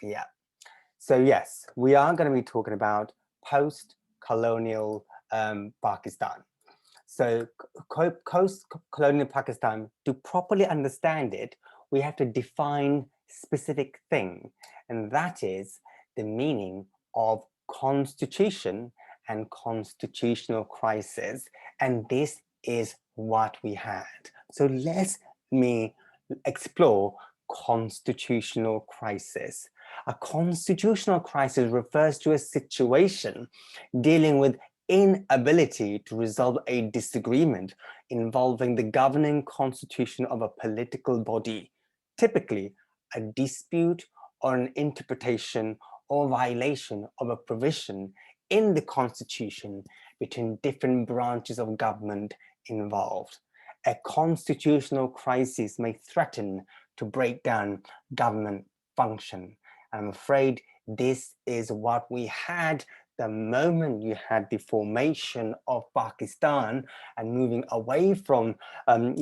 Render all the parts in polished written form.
Yeah. So yes, we are going to be talking about post-colonial Pakistan. So post-colonial Pakistan, to properly understand it, we have to define specific thing, and that is the meaning of constitution and constitutional crisis. And this is what we had. So let me explore constitutional crisis. A constitutional crisis refers to a situation dealing with inability to resolve a disagreement involving the governing constitution of a political body, typically a dispute or an interpretation or violation of a provision in the constitution between different branches of government involved. A constitutional crisis may threaten to break down government function. I'm afraid this is what we had the moment you had the formation of Pakistan and moving away from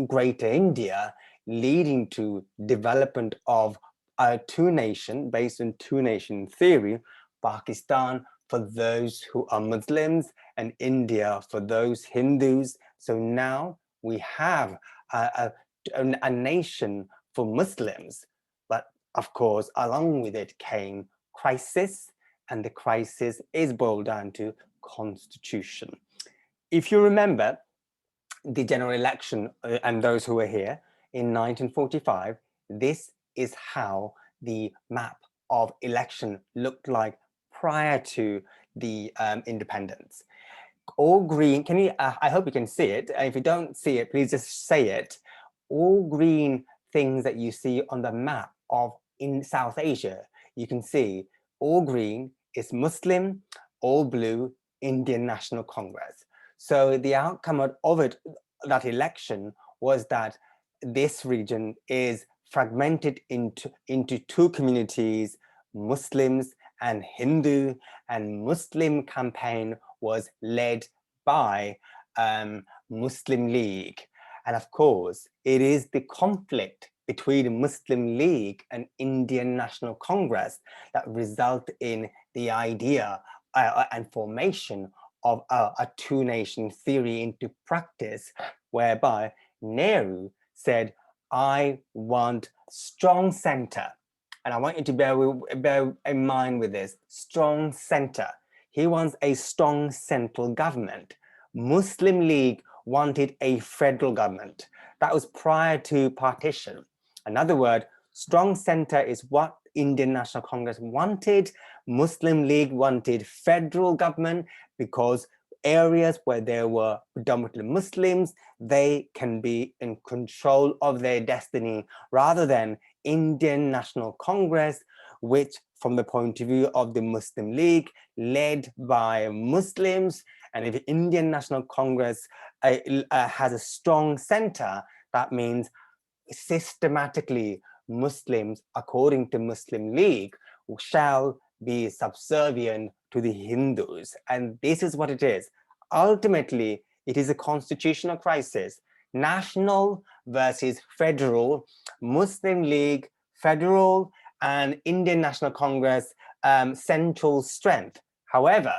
Greater India, leading to development of a two-nation based on two-nation theory, Pakistan for those who are Muslims and India for those Hindus. So now we have a nation for Muslims, but of course, along with it came crisis, and the crisis is boiled down to constitution. If you remember the general election and those who were here in 1945, this is how the map of election looked like prior to the independence. All green, can you, I hope you can see it. If you don't see it, please just say it. All green things that you see on the map of in South Asia, you can see all green is Muslim, all blue, Indian National Congress. So the outcome of it, that election, was that this region is fragmented into two communities, Muslims and Hindu, and Muslim campaign was led by Muslim League. And of course, it is the conflict between Muslim League and Indian National Congress that result in the idea and formation of a two-nation theory into practice, whereby Nehru said, I want strong center. And I want you to bear in mind with this, strong center. He wants a strong central government. Muslim League wanted a federal government. That was prior to partition. Another word, strong center is what Indian National Congress wanted. Muslim League wanted federal government because areas where there were predominantly Muslims, they can be in control of their destiny, rather than Indian National Congress, which from the point of view of the Muslim League, led by Muslims. And if Indian National Congress has a strong center, that means systematically Muslims, according to Muslim League, shall be subservient to the Hindus. And this is what it is. Ultimately, it is a constitutional crisis. National versus federal, Muslim League, federal, and Indian National Congress central strength. However,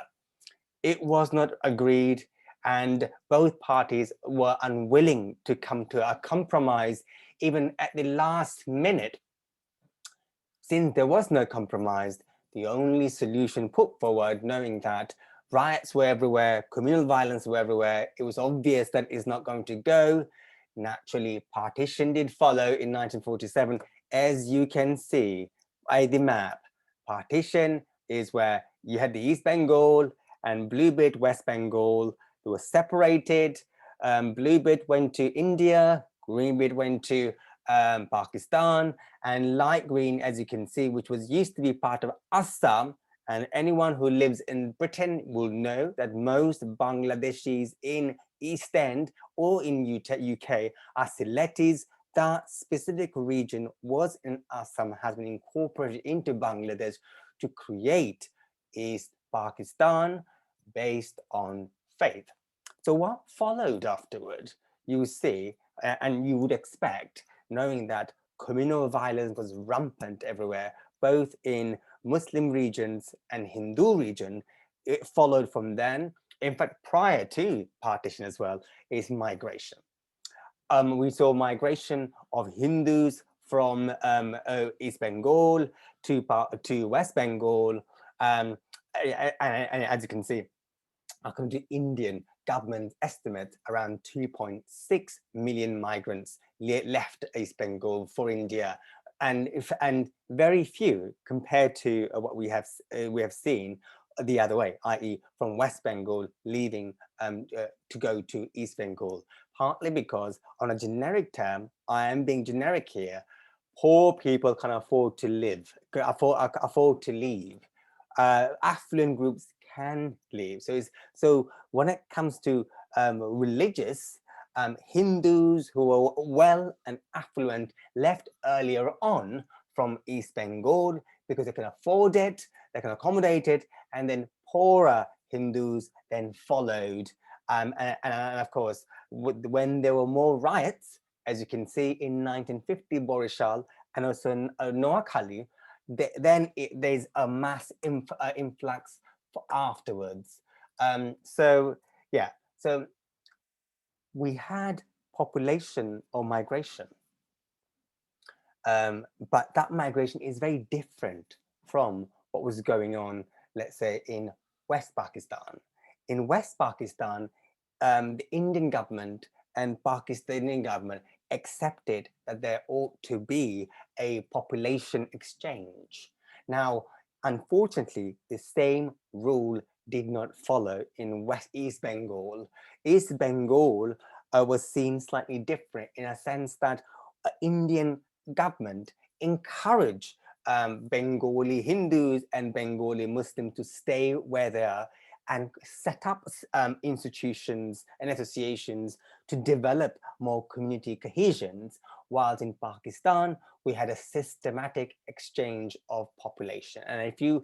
it was not agreed, and both parties were unwilling to come to a compromise even at the last minute. Since there was no compromise, the only solution put forward, knowing that riots were everywhere, communal violence were everywhere, it was obvious that it's not going to go. Naturally, partition did follow in 1947. As you can see by the map, partition is where you had the East Bengal and blue bit West Bengal. They were separated. Blue bit went to India, green bit went to Pakistan, and light green, as you can see, which was used to be part of Assam. And anyone who lives in Britain will know that most Bangladeshis in East End or in UK are Siletis. That specific region was in Assam, has been incorporated into Bangladesh to create East Pakistan based on faith. So what followed afterward, you see, and you would expect, knowing that communal violence was rampant everywhere, both in Muslim regions and Hindu region. It followed from then. In fact, prior to partition as well, is migration. We saw migration of Hindus from East Bengal to West Bengal, and as you can see, according to Indian government estimates, around 2.6 million migrants left East Bengal for India, and very few compared to what we have seen the other way, i.e., from West Bengal leaving to go to East Bengal. Partly because, on a generic term, I am being generic here, poor people can afford to live, afford to leave. Affluent groups can leave. So when it comes to religious, Hindus who are well and affluent left earlier on from East Bengal because they can afford it, they can accommodate it, and then poorer Hindus then followed. And of course, when there were more riots, as you can see in 1950 Borishal and also in Noakhali, then there's a mass influx afterwards. So yeah, so we had population or migration, but that migration is very different from what was going on, let's say, in West Pakistan. In West Pakistan, the Indian government and Pakistani government accepted that there ought to be a population exchange. Now, unfortunately, the same rule did not follow in East Bengal. East Bengal was seen slightly different in a sense that Indian government encouraged Bengali Hindus and Bengali Muslims to stay where they are and set up institutions and associations to develop more community cohesions, whilst in Pakistan, we had a systematic exchange of population. And if you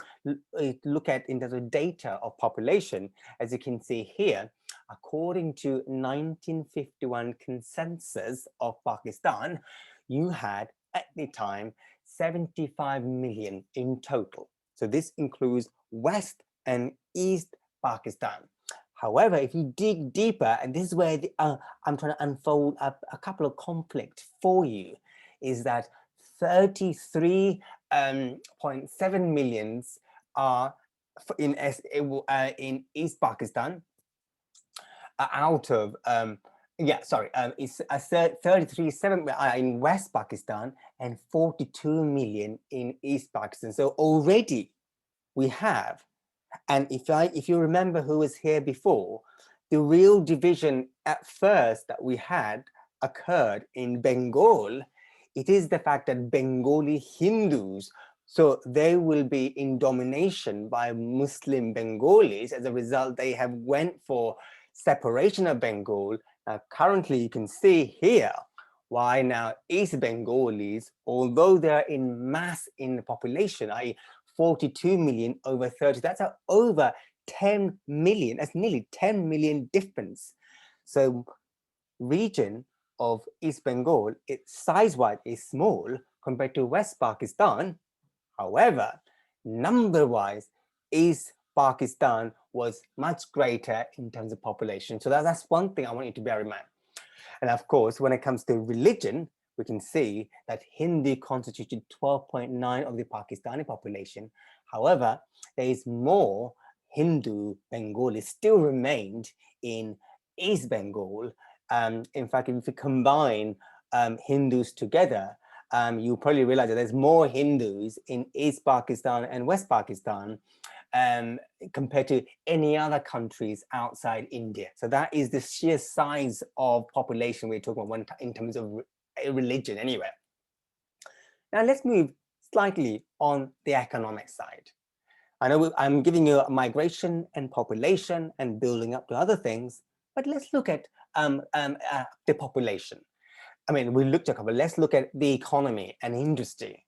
look at in terms of data of population, as you can see here, according to 1951 consensus of Pakistan, you had at the time 75 million in total. So this includes West and East Pakistan. However, if you dig deeper, and this is where I'm trying to unfold a couple of conflicts for you, is that 33.7 millions are in East Pakistan, out of it's 33.7 in West Pakistan and 42 million in East Pakistan. So already we have, and if you remember who was here before, the real division at first that we had occurred in Bengal. It is the fact that Bengali Hindus, so they will be in domination by Muslim Bengalis. As a result, they have went for separation of Bengal. Currently, you can see here why now East Bengalis, although they are in mass in the population, i.e. 42 million over 30, that's over 10 million, that's nearly 10 million difference. So region of East Bengal, its size-wise is small compared to West Pakistan. However, number-wise, East Pakistan was much greater in terms of population. So that's one thing I want you to bear in mind. And of course, when it comes to religion, we can see that Hindi constituted 12.9 of the Pakistani population. However, there is more Hindu Bengalis still remained in East Bengal. In fact, if you combine Hindus together, you probably realize that there's more Hindus in East Pakistan and West Pakistan compared to any other countries outside India. So that is the sheer size of population we're talking about in terms of religion anyway. Now let's move slightly on the economic side. I know I'm giving you migration and population and building up to other things, but let's look at the population. I mean, we looked at a couple, let's look at the economy and industry.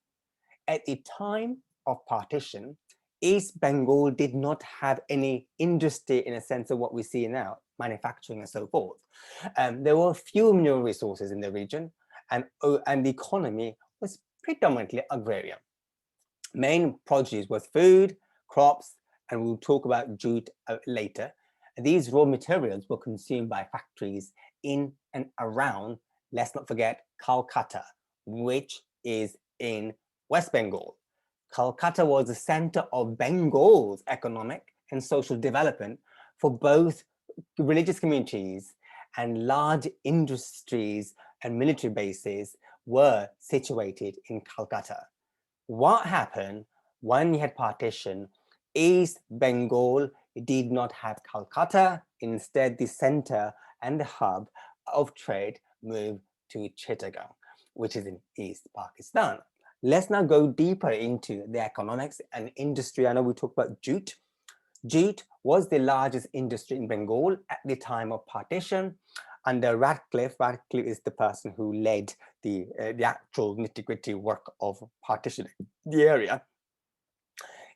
At the time of partition, East Bengal did not have any industry in a sense of what we see now, manufacturing and so forth. There were few mineral resources in the region, and the economy was predominantly agrarian. Main produce was food, crops, and we'll talk about jute later. These raw materials were consumed by factories in and around, let's not forget, Calcutta, which is in West Bengal. Calcutta was the center of Bengal's economic and social development for both religious communities, and large industries and military bases were situated in Calcutta. What happened when you had partition? East Bengal did not have Calcutta. Instead, the center and the hub of trade moved to Chittagong, which is in East Pakistan. Let's now go deeper into the economics and industry. I know we talked about jute. Jute was the largest industry in Bengal at the time of partition. Under Radcliffe is the person who led the actual nitty-gritty work of partitioning the area.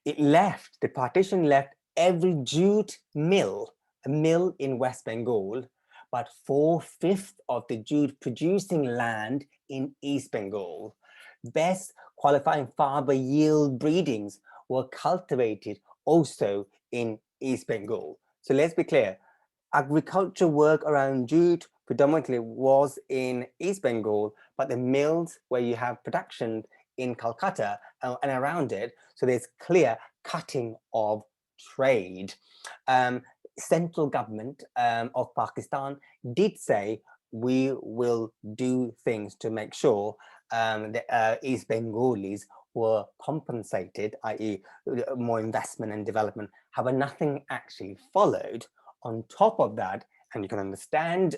The partition left every jute mill, a mill in West Bengal, but 4/5 of the jute producing land in East Bengal. Best qualifying fiber yield breedings were cultivated also in East Bengal. So let's be clear, agriculture work around jute predominantly was in East Bengal, but the mills where you have production in Calcutta and around it, so there's clear cutting of trade. Central government of Pakistan did say, we will do things to make sure the East Bengalis were compensated, i.e. more investment and development. However, nothing actually followed. On top of that, and you can understand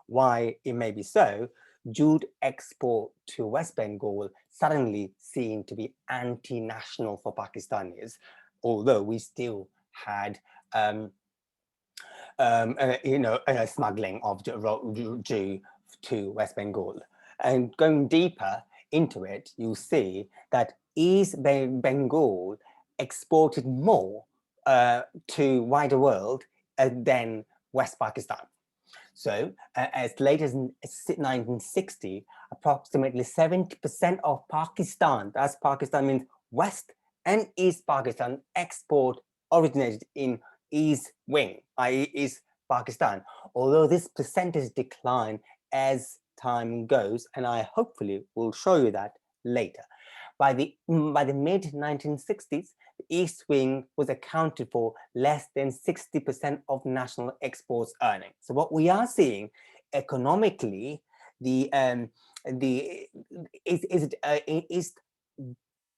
why it may be so, jute export to West Bengal suddenly seemed to be anti-national for Pakistanis, although we still had smuggling of jute to West Bengal. And going deeper into it, you'll see that East Bengal exported more to wider world than West Pakistan. So as late as 1960, approximately 70% of Pakistan, that's Pakistan means West and East Pakistan, export originated in East Wing, i.e. East Pakistan, although this percentage declined as time goes, and I hopefully will show you that later. By the mid-1960s, the East Wing was accounted for less than 60% of national exports earnings. So what we are seeing economically, East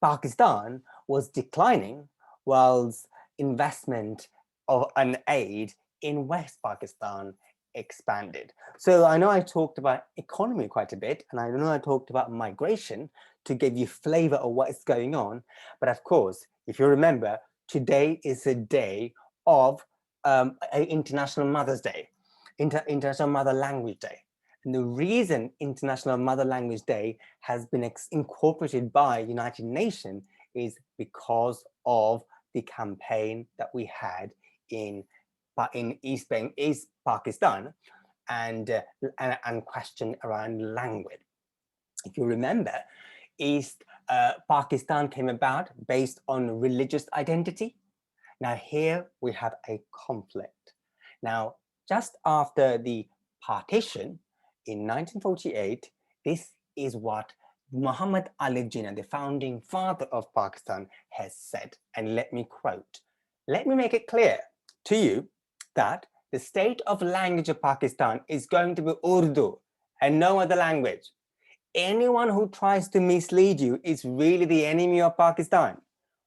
Pakistan was declining, whilst investment of an aid in West Pakistan expanded. So I know I talked about economy quite a bit, and I know I talked about migration to give you flavor of what is going on. But of course, if you remember, today is a day of International Mother's Day, International Mother Language Day. And the reason International Mother Language Day has been incorporated by United Nations is because of the campaign that we had in East Pakistan and question around language. If you remember, East Pakistan came about based on religious identity. Now here we have a conflict. Now, just after the partition in 1948, this is what Muhammad Ali Jinnah, the founding father of Pakistan, has said. And let me quote, "Let me make it clear to you that the state of language of Pakistan is going to be Urdu and no other language. Anyone who tries to mislead you is really the enemy of Pakistan.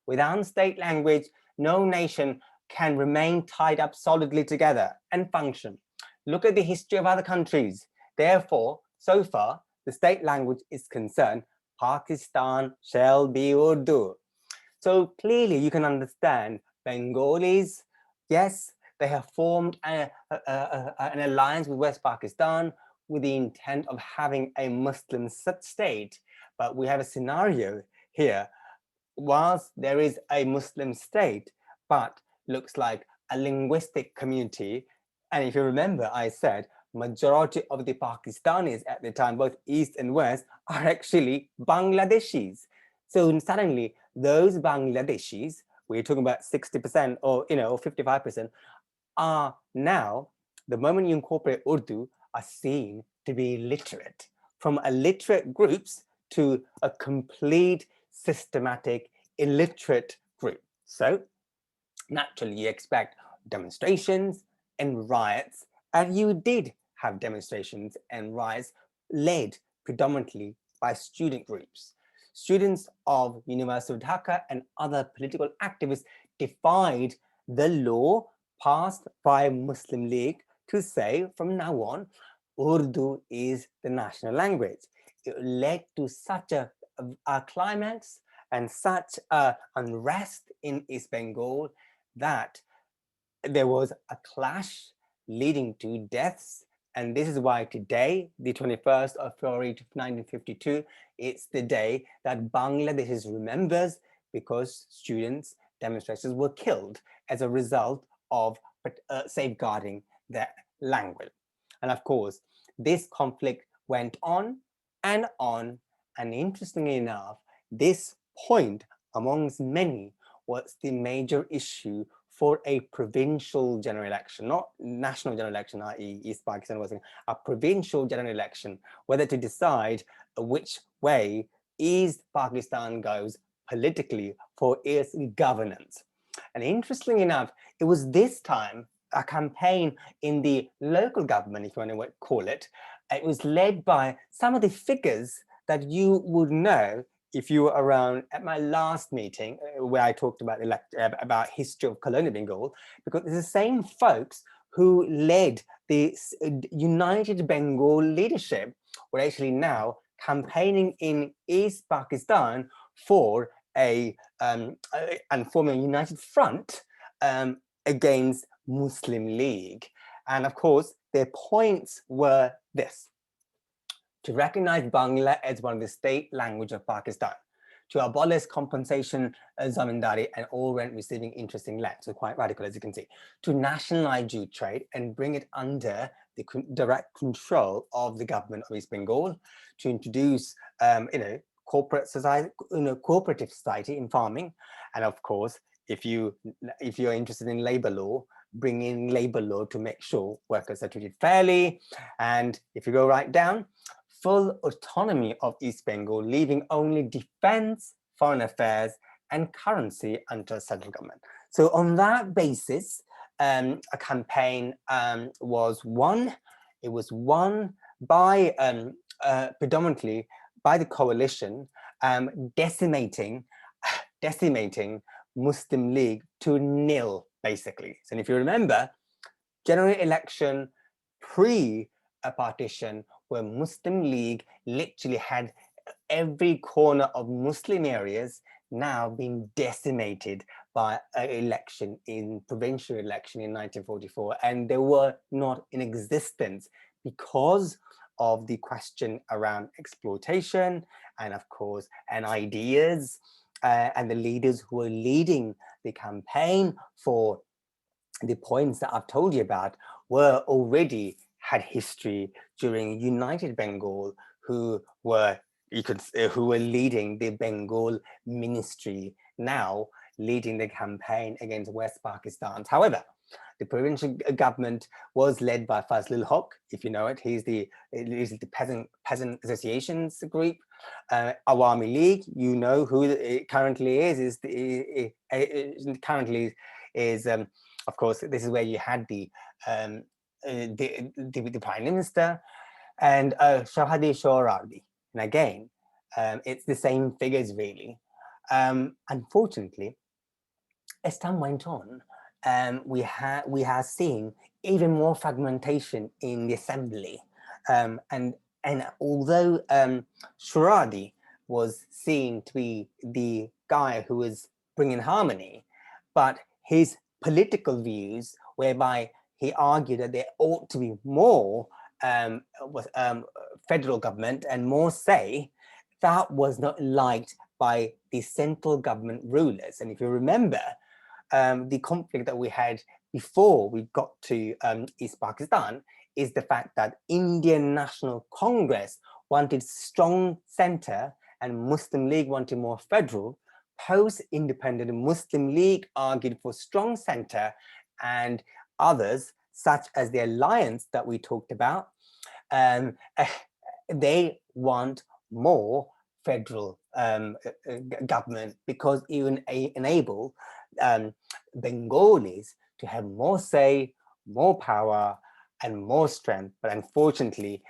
Without state language, no nation can remain tied up solidly together and function. Look at the history of other countries. Therefore, so far, the state language is concerned, Pakistan shall be Urdu." So clearly you can understand Bengalis, yes, they have formed an alliance with West Pakistan with the intent of having a Muslim state. But we have a scenario here, whilst there is a Muslim state, but looks like a linguistic community. And if you remember, I said majority of the Pakistanis at the time, both East and West, are actually Bangladeshis. So suddenly those Bangladeshis, we're talking about 60% or, or 55%, are now, the moment you incorporate Urdu, are seen to be literate, from illiterate groups to a complete systematic illiterate group. So naturally you expect demonstrations and riots, and you did have demonstrations and riots led predominantly by student groups. Students of University of Dhaka and other political activists defied the law passed by Muslim League to say from now on, Urdu is the national language. It led to such a climax and such unrest in East Bengal that there was a clash leading to deaths. And this is why today, the 21st of February 1952, it's the day that Bangladesh remembers, because students, demonstrators were killed as a result of safeguarding their language. And of course, this conflict went on, and interestingly enough, this point amongst many was the major issue for a provincial general election, not national general election, i.e. East Pakistan, was a provincial general election, whether to decide which way East Pakistan goes politically for its governance. And interestingly enough, it was this time a campaign in the local government, if you want to call it. It was led by some of the figures that you would know if you were around at my last meeting where I talked about history of colonial Bengal, because it's the same folks who led the United Bengal leadership were actually now campaigning in East Pakistan for and forming a united front against Muslim League. And of course, their points were this: to recognize Bangla as one of the state language of Pakistan, to abolish compensation zamindari and all rent receiving interest in land, so quite radical as you can see, to nationalize jute trade and bring it under the direct control of the government of East Bengal, to introduce corporate society, cooperative society in farming, and of course, if you're interested in labor law, bring in labor law to make sure workers are treated fairly. And if you go right down, full autonomy of East Bengal, leaving only defense, foreign affairs, and currency under central government. So on that basis, a campaign was won. It was won by predominantly by the coalition, decimating Muslim League to nil, basically. So if you remember, general election pre-partition, where Muslim League literally had every corner of Muslim areas now being decimated by an election in provincial election in 1944, and they were not in existence because of the question around exploitation and of course ideas and the leaders who were leading the campaign for the points that I've told you about were already had history during United Bengal, who were leading the Bengal ministry, now leading the campaign against West Pakistan. However, the provincial government was led by Fazlul Haq, if you know it. He's the peasant associations group. Awami League, you know who it currently is of course, this is where you had the prime minister and Shahadi Shohrardi. And again, it's the same figures really. Unfortunately, as time went on, we have seen even more fragmentation in the assembly. And although Shohrardi was seen to be the guy who was bringing harmony, but his political views, whereby he argued that there ought to be more federal government and more say, that was not liked by the central government rulers. And if you remember, the conflict that we had before we got to East Pakistan is the fact that Indian National Congress wanted strong center and Muslim League wanted more federal, post-independent Muslim League argued for strong centre, and others, such as the alliance that we talked about, they want more federal government because it will enable Bengalis to have more say, more power, and more strength. But unfortunately,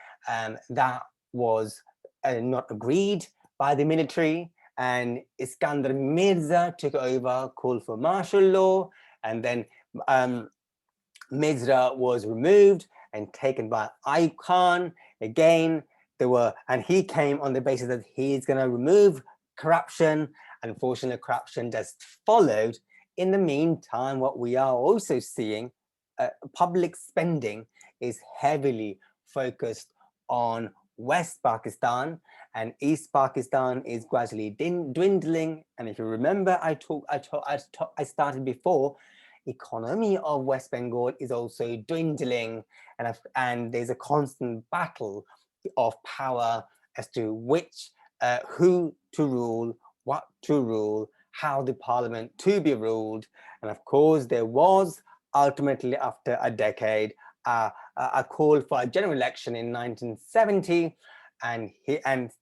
that was not agreed by the military, and Iskandar Mirza took over, called for martial law, and then Mirza was removed and taken by Ayub Khan. Again, and he came on the basis that he's going to remove corruption. Unfortunately, corruption just followed. In the meantime, what we are also seeing, public spending is heavily focused on West Pakistan, and East Pakistan is gradually dwindling. And if you remember, I started before, economy of West Bengal is also dwindling, and there's a constant battle of power as to who to rule, what to rule, how the parliament to be ruled. And of course, there was ultimately, after a decade, a call for a general election in 1970, and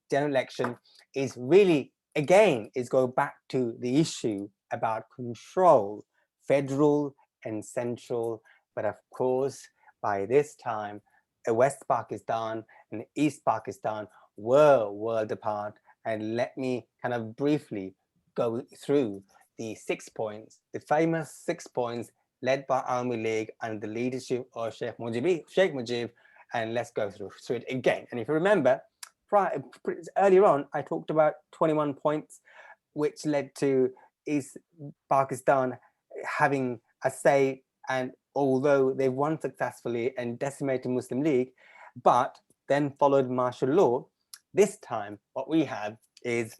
general election is really, again, is go back to the issue about control, federal and central. But of course, by this time, West Pakistan and East Pakistan were worlds apart. And let me kind of briefly go through the 6 points, the famous 6 points led by Army League and the leadership of Sheikh Mujib, and let's go through it again. And if you remember, earlier on, I talked about 21 points, which led to East Pakistan having a say, and although they won successfully and decimated Muslim League, but then followed martial law. This time, what we have is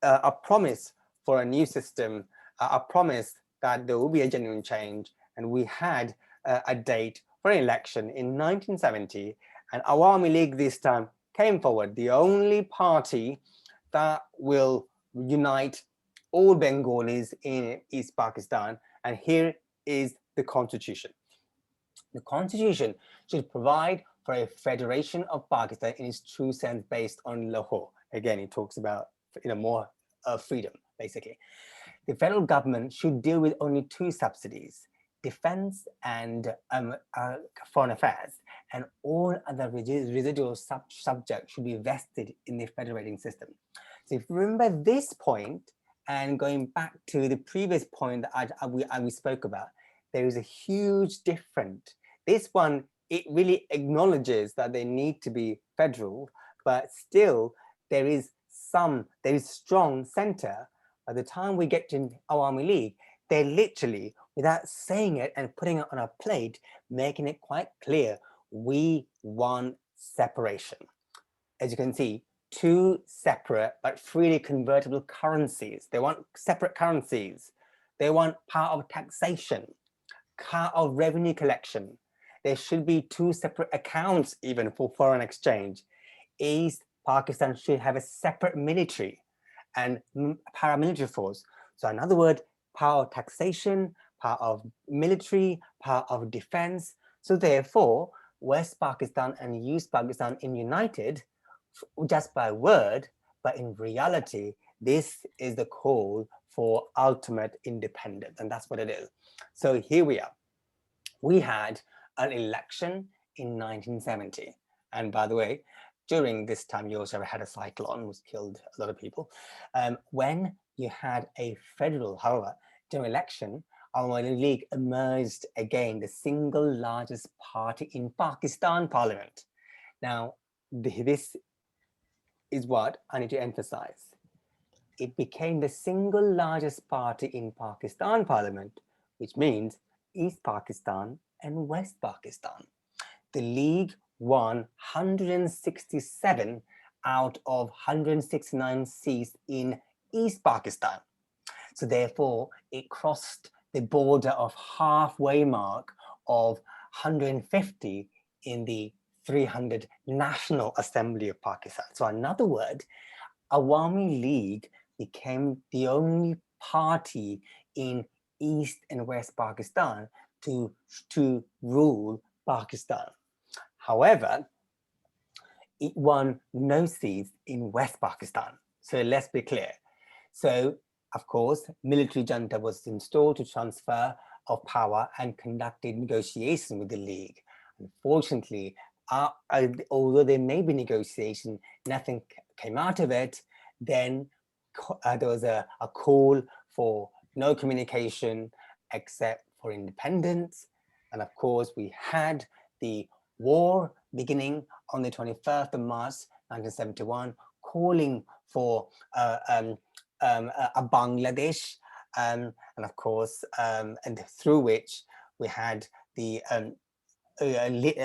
a promise for a new system, a promise that there will be a genuine change. And we had a date for an election in 1970, and Awami League this time came forward, the only party that will unite all Bengalis in East Pakistan. And here is the constitution. The constitution should provide for a federation of Pakistan in its true sense based on Lahore. Again, it talks about more freedom, basically. The federal government should deal with only 2 subsidies, defense and foreign affairs, and all other residual subjects should be vested in the federating system. So if you remember this point, and going back to the previous point that we spoke about, there is a huge difference. This one, it really acknowledges that they need to be federal, but still there is strong center. By the time we get to Awami League, they're literally, without saying it and putting it on a plate, making it quite clear, we want separation. As you can see, 2 separate but freely convertible currencies. They want separate currencies. They want power of taxation, power of revenue collection. There should be 2 separate accounts even for foreign exchange. East Pakistan should have a separate military and paramilitary force. So in other words, power of taxation, power of military, power of defense. So therefore, West Pakistan and East Pakistan in united just by word, but in reality, this is the call for ultimate independence, and that's what it is. So here we are. We had an election in 1970, and by the way, during this time, you also had a cyclone, which killed a lot of people. When you had a federal, however, general election, Awami League emerged again, the single largest party in Pakistan parliament. Now, this is what I need to emphasize. It became the single largest party in Pakistan parliament, which means East Pakistan and West Pakistan. The League won 167 out of 169 seats in East Pakistan. So therefore, it crossed the border of halfway mark of 150 in the 300 National Assembly of Pakistan. So in other words, Awami League became the only party in East and West Pakistan to rule Pakistan. However, it won no seats in West Pakistan. So let's be clear. So, of course, military junta was installed to transfer of power and conducted negotiation with the League. Unfortunately, although there may be negotiation, nothing came out of it. Then there was a call for no communication except for independence. And of course, we had the war beginning on the 21st of March 1971, calling for a Bangla Desh, and of course, and through which we had the Sheikh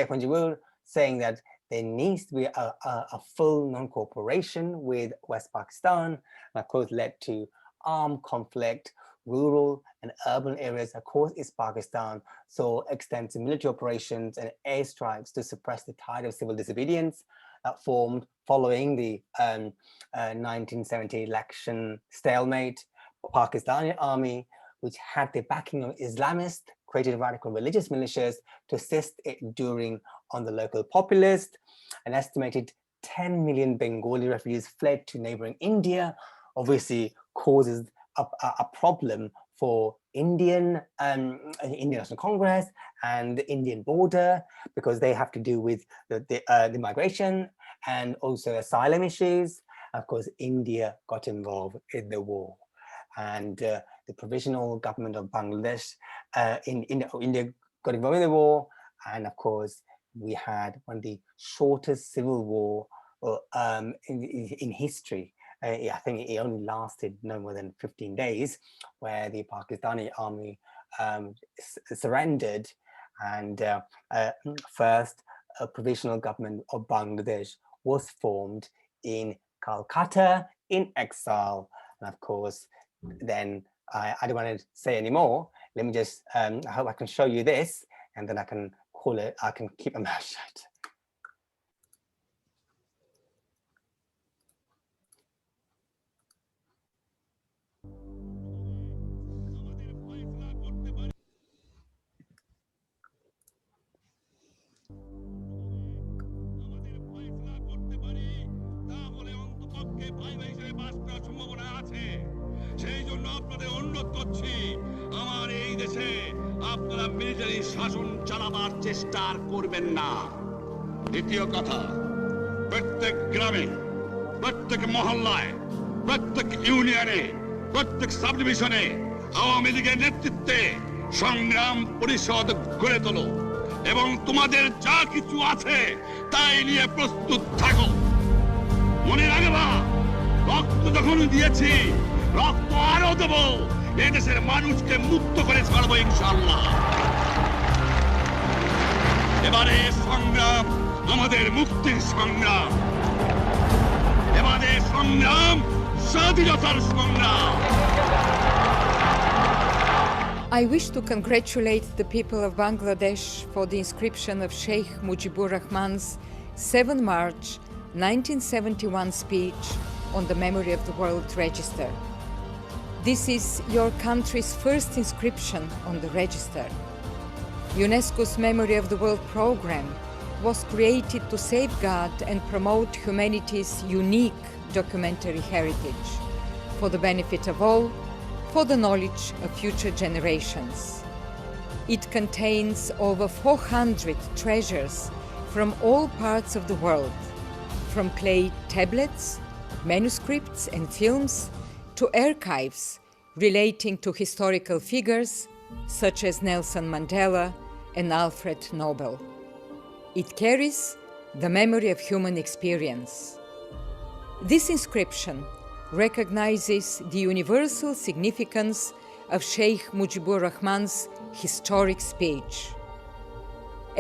Mujibur saying that there needs to be a full non-cooperation with West Pakistan, and of course led to armed conflict. Rural and urban areas across East Pakistan saw extensive military operations and airstrikes to suppress the tide of civil disobedience that formed following the 1970 election stalemate. Pakistani army, which had the backing of Islamists, created radical religious militias to assist it on the local populace. An estimated 10 million Bengali refugees fled to neighboring India, obviously causes a problem for Indian National Congress and the Indian border, because they have to deal with the migration and also asylum issues. Of course, India got involved in the war, and the provisional government of Bangladesh in India got involved in the war. And of course, we had one of the shortest civil war in history. I think it only lasted no more than 15 days, where the Pakistani army surrendered, and first a provisional government of Bangladesh was formed in Calcutta in exile. And of course, then I don't want to say any more. Let me just, I hope I can show you this, and then I can keep my mouth shut. আপনারা military শাসন চালাবার চেষ্টা করবেন না। দ্বিতীয় কথা, প্রত্যেক গ্রামে, প্রত্যেক মহল্লায়, প্রত্যেক ইউনিয়নে, প্রত্যেক সাব ডিভিশনে আওয়ামী লীগের নেতৃত্বে সংগ্রাম পরিষদ গড়ে তোলো এবং তোমাদের যা কিছু আছে তাই নিয়ে প্রস্তুত থাকো। মনে রাখবা, রক্ত যখন দিয়েছি, রক্ত আরো দেবো। এই দেশের মানুষকে মুক্ত করে ছাড়বো ইনশাআল্লাহ। এবারে সংগ্রাম আমাদের মুক্তির সংগ্রাম, এবারে সংগ্রাম স্বাধীনতার সংগ্রাম। I wish to congratulate the people of Bangladesh for the inscription of Sheikh Mujibur Rahman's 7 March 1971 speech on the memory of the World Register. This is your country's first inscription on the register. UNESCO's Memory of the World program was created to safeguard and promote humanity's unique documentary heritage for the benefit of all, for the knowledge of future generations. It contains over 400 treasures from all parts of the world, from clay tablets, manuscripts and films, to archives relating to historical figures such as Nelson Mandela and Alfred Nobel. It carries the memory of human experience. This inscription recognizes the universal significance of Sheikh Mujibur Rahman's historic speech.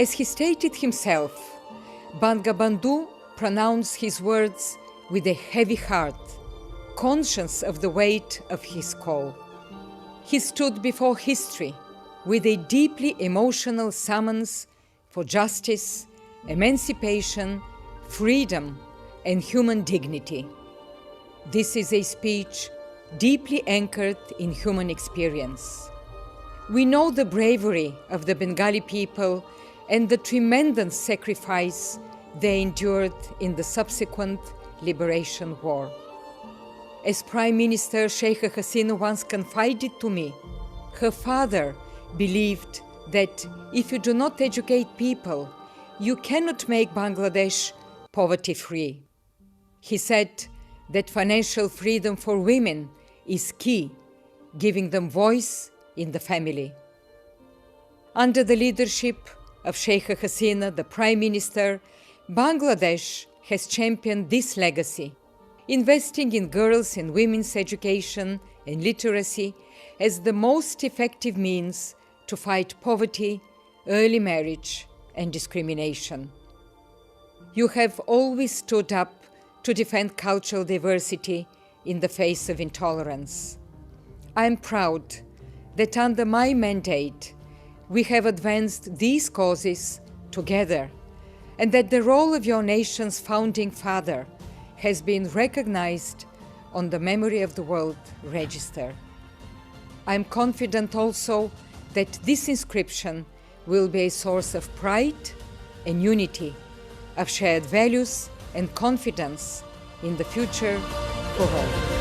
As he stated himself, Bangabandhu pronounced his words with a heavy heart, conscious of the weight of his call. He stood before history with a deeply emotional summons for justice, emancipation, freedom, and human dignity. This is a speech deeply anchored in human experience. We know the bravery of the Bengali people and the tremendous sacrifice they endured in the subsequent liberation war. As Prime Minister Sheikh Hasina once confided to me, her father believed that if you do not educate people, you cannot make Bangladesh poverty-free. He said that financial freedom for women is key, giving them voice in the family. Under the leadership of Sheikh Hasina, the Prime Minister, Bangladesh has championed this legacy, investing in girls' and women's education and literacy as the most effective means to fight poverty, early marriage, and discrimination. You have always stood up to defend cultural diversity in the face of intolerance. I am proud that under my mandate, we have advanced these causes together, and that the role of your nation's founding father has been recognized on the Memory of the World Register. I am confident also that this inscription will be a source of pride and unity, of shared values and confidence in the future for all.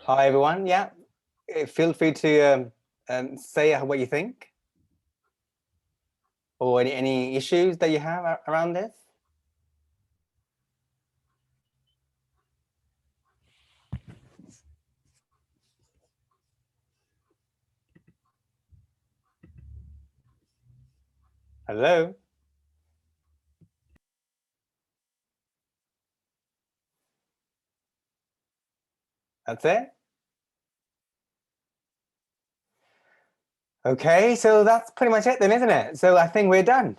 Hi, everyone. Yeah, feel free to say what you think or any issues that you have around this. Hello. That's it. Okay, so that's pretty much it then, isn't it? So I think we're done.